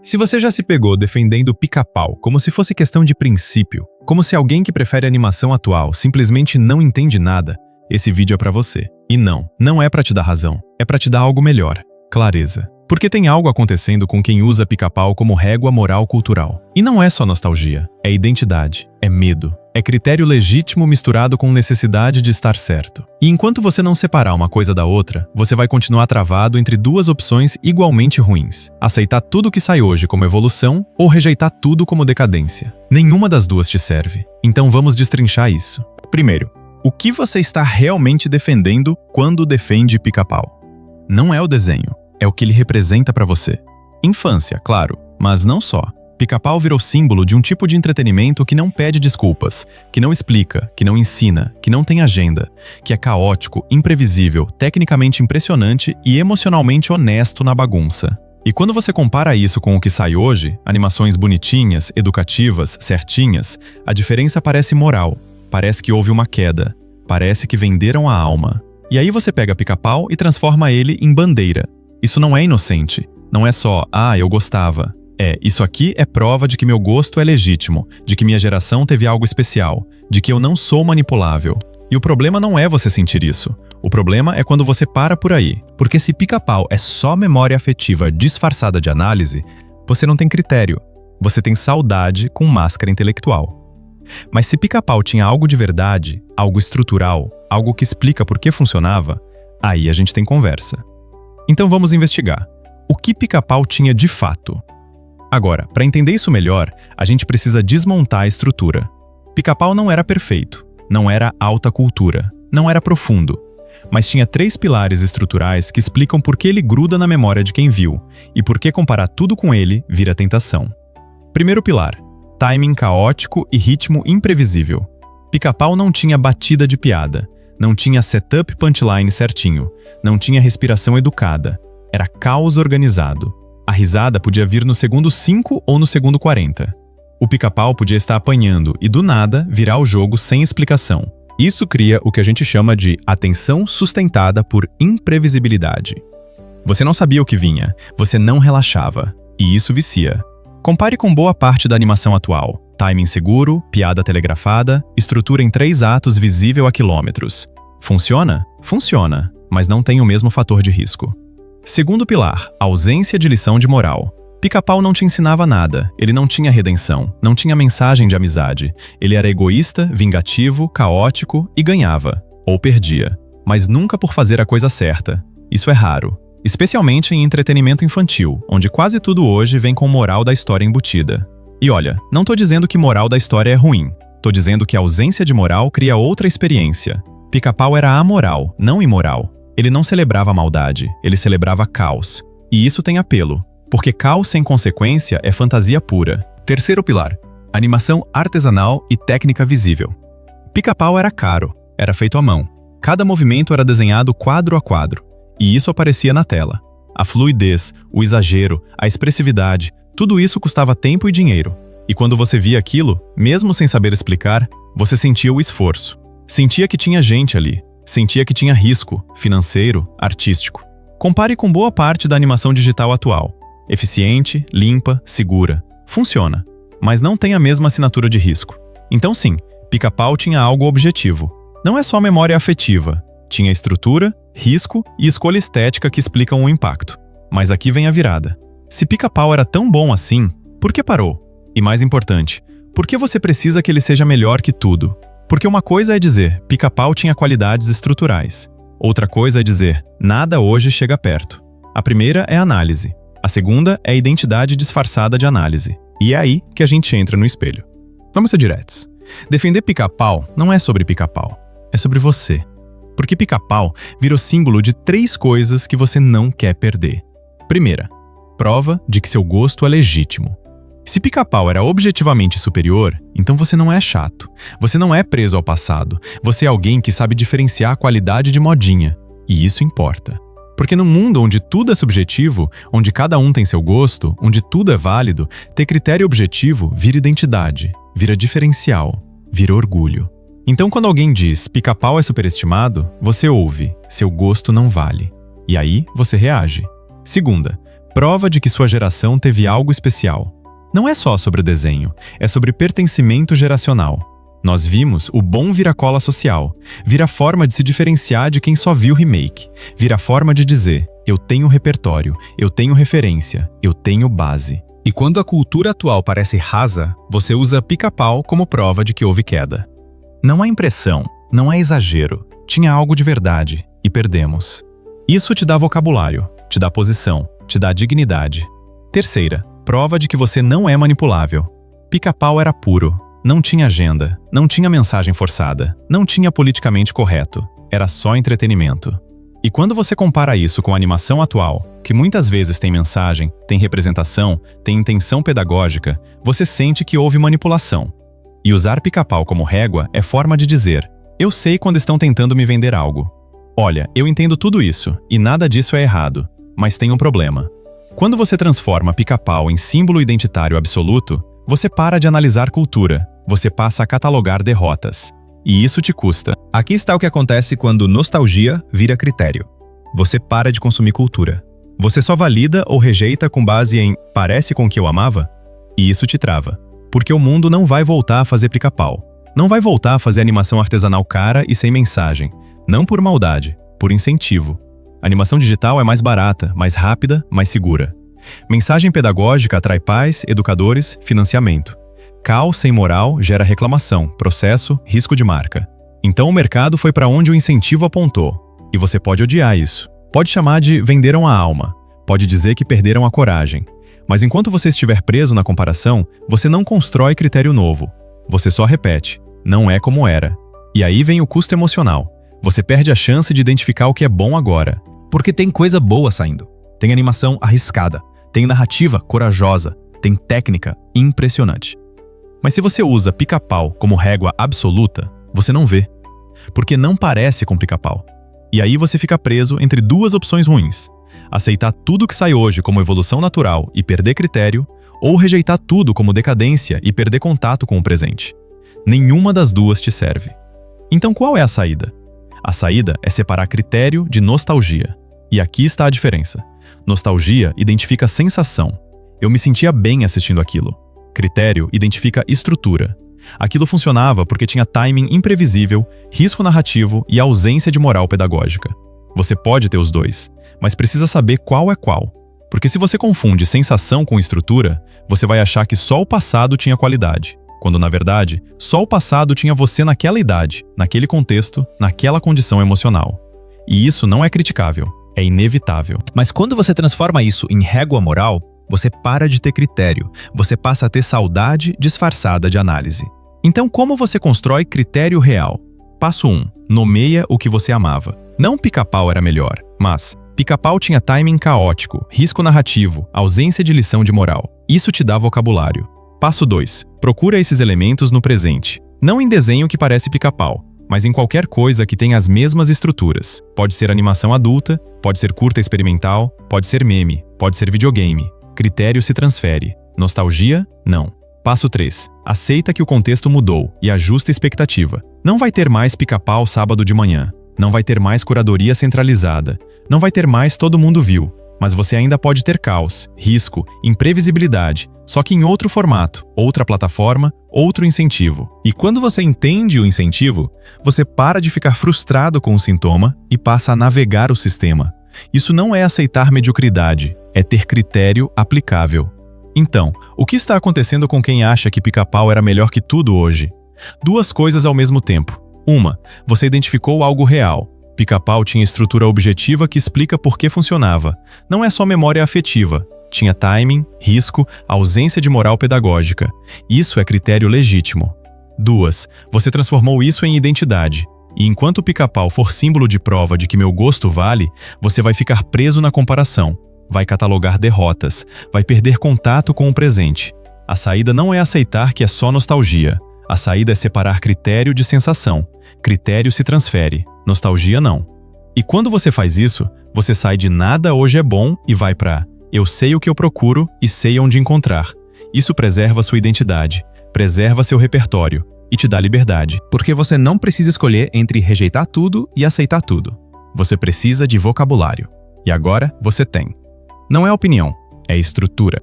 Se você já se pegou defendendo o Pica-Pau como se fosse questão de princípio, como se alguém que prefere a animação atual simplesmente não entende nada, esse vídeo é pra você. E não é pra te dar razão, é pra te dar algo melhor, clareza. Porque tem algo acontecendo com quem usa Pica-Pau como régua moral cultural. E não é só nostalgia, é identidade, é medo, é critério legítimo misturado com necessidade de estar certo. E enquanto você não separar uma coisa da outra, você vai continuar travado entre duas opções igualmente ruins. Aceitar tudo que sai hoje como evolução ou rejeitar tudo como decadência. Nenhuma das duas te serve. Então vamos destrinchar isso. Primeiro, o que você está realmente defendendo quando defende Pica-Pau? Não é o desenho, é o que ele representa pra você. Infância, claro, mas não só. Pica-Pau virou símbolo de um tipo de entretenimento que não pede desculpas, que não explica, que não ensina, que não tem agenda, que é caótico, imprevisível, tecnicamente impressionante e emocionalmente honesto na bagunça. E quando você compara isso com o que sai hoje, animações bonitinhas, educativas, certinhas, a diferença parece moral, parece que houve uma queda, parece que venderam a alma. E aí você pega Pica-Pau e transforma ele em bandeira. Isso não é inocente, não é só, eu gostava. Isso aqui é prova de que meu gosto é legítimo, de que minha geração teve algo especial, de que eu não sou manipulável. E o problema não é você sentir isso. O problema é quando você para por aí. Porque se Pica-Pau é só memória afetiva disfarçada de análise, você não tem critério. Você tem saudade com máscara intelectual. Mas se Pica-Pau tinha algo de verdade, algo estrutural, algo que explica por que funcionava, aí a gente tem conversa. Então vamos investigar. O que Pica-Pau tinha de fato? Agora, para entender isso melhor, a gente precisa desmontar a estrutura. Pica-Pau não era perfeito, não era alta cultura, não era profundo, mas tinha 3 pilares estruturais que explicam por que ele gruda na memória de quem viu e por que comparar tudo com ele vira tentação. Primeiro pilar: timing caótico e ritmo imprevisível. Pica-Pau não tinha batida de piada, não tinha setup punchline certinho, não tinha respiração educada, era caos organizado. A risada podia vir no segundo 5 ou no segundo 40. O Pica-Pau podia estar apanhando e, do nada, virar o jogo sem explicação. Isso cria o que a gente chama de atenção sustentada por imprevisibilidade. Você não sabia o que vinha, você não relaxava, e isso vicia. Compare com boa parte da animação atual. Timing seguro, piada telegrafada, estrutura em 3 atos visível a quilômetros. Funciona? Funciona, mas não tem o mesmo fator de risco. Segundo pilar, ausência de lição de moral. Pica-Pau não te ensinava nada, ele não tinha redenção, não tinha mensagem de amizade. Ele era egoísta, vingativo, caótico e ganhava, ou perdia. Mas nunca por fazer a coisa certa. Isso é raro, especialmente em entretenimento infantil, onde quase tudo hoje vem com moral da história embutida. E olha, não tô dizendo que moral da história é ruim, tô dizendo que a ausência de moral cria outra experiência. Pica-Pau era amoral, não imoral. Ele não celebrava a maldade, ele celebrava caos. E isso tem apelo, porque caos sem consequência é fantasia pura. Terceiro pilar: animação artesanal e técnica visível. Pica-Pau era caro, era feito à mão. Cada movimento era desenhado quadro a quadro, e isso aparecia na tela. A fluidez, o exagero, a expressividade, tudo isso custava tempo e dinheiro. E quando você via aquilo, mesmo sem saber explicar, você sentia o esforço. Sentia que tinha gente ali. Sentia que tinha risco, financeiro, artístico. Compare com boa parte da animação digital atual. Eficiente, limpa, segura. Funciona, mas não tem a mesma assinatura de risco. Então sim, Pica-Pau tinha algo objetivo. Não é só memória afetiva. Tinha estrutura, risco e escolha estética que explicam o impacto. Mas aqui vem a virada. Se Pica-Pau era tão bom assim, por que parou? E mais importante, por que você precisa que ele seja melhor que tudo? Porque uma coisa é dizer, Pica-Pau tinha qualidades estruturais. Outra coisa é dizer, nada hoje chega perto. A primeira é análise. A segunda é identidade disfarçada de análise. E é aí que a gente entra no espelho. Vamos ser diretos. Defender Pica-Pau não é sobre Pica-Pau, é sobre você. Porque Pica-Pau virou símbolo de 3 coisas que você não quer perder. Primeira, prova de que seu gosto é legítimo. Se Pica-Pau era objetivamente superior, então você não é chato. Você não é preso ao passado. Você é alguém que sabe diferenciar a qualidade de modinha. E isso importa. Porque num mundo onde tudo é subjetivo, onde cada um tem seu gosto, onde tudo é válido, ter critério objetivo vira identidade, vira diferencial, vira orgulho. Então quando alguém diz Pica-Pau é superestimado, você ouve, seu gosto não vale. E aí você reage. Segunda, prova de que sua geração teve algo especial. Não é só sobre o desenho, é sobre pertencimento geracional. Nós vimos o bom vira cola social, vira forma de se diferenciar de quem só viu remake, vira forma de dizer, eu tenho repertório, eu tenho referência, eu tenho base. E quando a cultura atual parece rasa, você usa Pica-Pau como prova de que houve queda. Não há impressão, não há exagero, tinha algo de verdade, e perdemos. Isso te dá vocabulário, te dá posição, te dá dignidade. Terceira, prova de que você não é manipulável. Pica-Pau era puro, não tinha agenda, não tinha mensagem forçada, não tinha politicamente correto, era só entretenimento. E quando você compara isso com a animação atual, que muitas vezes tem mensagem, tem representação, tem intenção pedagógica, você sente que houve manipulação. E usar Pica-Pau como régua é forma de dizer, eu sei quando estão tentando me vender algo. Olha, eu entendo tudo isso, e nada disso é errado, mas tem um problema. Quando você transforma Pica-Pau em símbolo identitário absoluto, você para de analisar cultura, você passa a catalogar derrotas. E isso te custa. Aqui está o que acontece quando nostalgia vira critério. Você para de consumir cultura. Você só valida ou rejeita com base em parece com o que eu amava? E isso te trava. Porque o mundo não vai voltar a fazer Pica-Pau. Não vai voltar a fazer animação artesanal cara e sem mensagem. Não por maldade, por incentivo. A animação digital é mais barata, mais rápida, mais segura. Mensagem pedagógica atrai pais, educadores, financiamento. Caos sem moral gera reclamação, processo, risco de marca. Então o mercado foi para onde o incentivo apontou. E você pode odiar isso. Pode chamar de venderam a alma. Pode dizer que perderam a coragem. Mas enquanto você estiver preso na comparação, você não constrói critério novo. Você só repete. Não é como era. E aí vem o custo emocional. Você perde a chance de identificar o que é bom agora. Porque tem coisa boa saindo. Tem animação arriscada. Tem narrativa corajosa. Tem técnica impressionante. Mas se você usa Pica-Pau como régua absoluta, você não vê. Porque não parece com Pica-Pau. E aí você fica preso entre duas opções ruins. Aceitar tudo que sai hoje como evolução natural e perder critério, ou rejeitar tudo como decadência e perder contato com o presente. Nenhuma das duas te serve. Então qual é a saída? A saída é separar critério de nostalgia. E aqui está a diferença. Nostalgia identifica sensação. Eu me sentia bem assistindo aquilo. Critério identifica estrutura. Aquilo funcionava porque tinha timing imprevisível, risco narrativo e ausência de moral pedagógica. Você pode ter os dois, mas precisa saber qual é qual. Porque se você confunde sensação com estrutura, você vai achar que só o passado tinha qualidade, quando na verdade, só o passado tinha você naquela idade, naquele contexto, naquela condição emocional. E isso não é criticável, é inevitável. Mas quando você transforma isso em régua moral, você para de ter critério, você passa a ter saudade disfarçada de análise. Então como você constrói critério real? Passo 1. Nomeia o que você amava. Não Pica-Pau era melhor, mas Pica-Pau tinha timing caótico, risco narrativo, ausência de lição de moral. Isso te dá vocabulário. Passo 2. Procura esses elementos no presente. Não em desenho que parece Pica-Pau, mas em qualquer coisa que tenha as mesmas estruturas. Pode ser animação adulta, pode ser curta experimental, pode ser meme, pode ser videogame. Critério se transfere. Nostalgia? Não. Passo 3. Aceita que o contexto mudou e ajusta a expectativa. Não vai ter mais Pica-Pau sábado de manhã. Não vai ter mais curadoria centralizada. Não vai ter mais todo mundo viu. Mas você ainda pode ter caos, risco, imprevisibilidade, só que em outro formato, outra plataforma, outro incentivo. E quando você entende o incentivo, você para de ficar frustrado com o sintoma e passa a navegar o sistema. Isso não é aceitar mediocridade, é ter critério aplicável. Então, o que está acontecendo com quem acha que Pica-Pau era melhor que tudo hoje? Duas coisas ao mesmo tempo. Uma, você identificou algo real. Pica-Pau tinha estrutura objetiva que explica por que funcionava. Não é só memória afetiva. Tinha timing, risco, ausência de moral pedagógica. Isso é critério legítimo. 2, você transformou isso em identidade. E enquanto o Pica-Pau for símbolo de prova de que meu gosto vale, você vai ficar preso na comparação. Vai catalogar derrotas, vai perder contato com o presente. A saída não é aceitar que é só nostalgia. A saída é separar critério de sensação. Critério se transfere, nostalgia não. E quando você faz isso, você sai de nada hoje é bom e vai para eu sei o que eu procuro e sei onde encontrar. Isso preserva sua identidade, preserva seu repertório e te dá liberdade. Porque você não precisa escolher entre rejeitar tudo e aceitar tudo. Você precisa de vocabulário. E agora você tem. Não é opinião, é estrutura.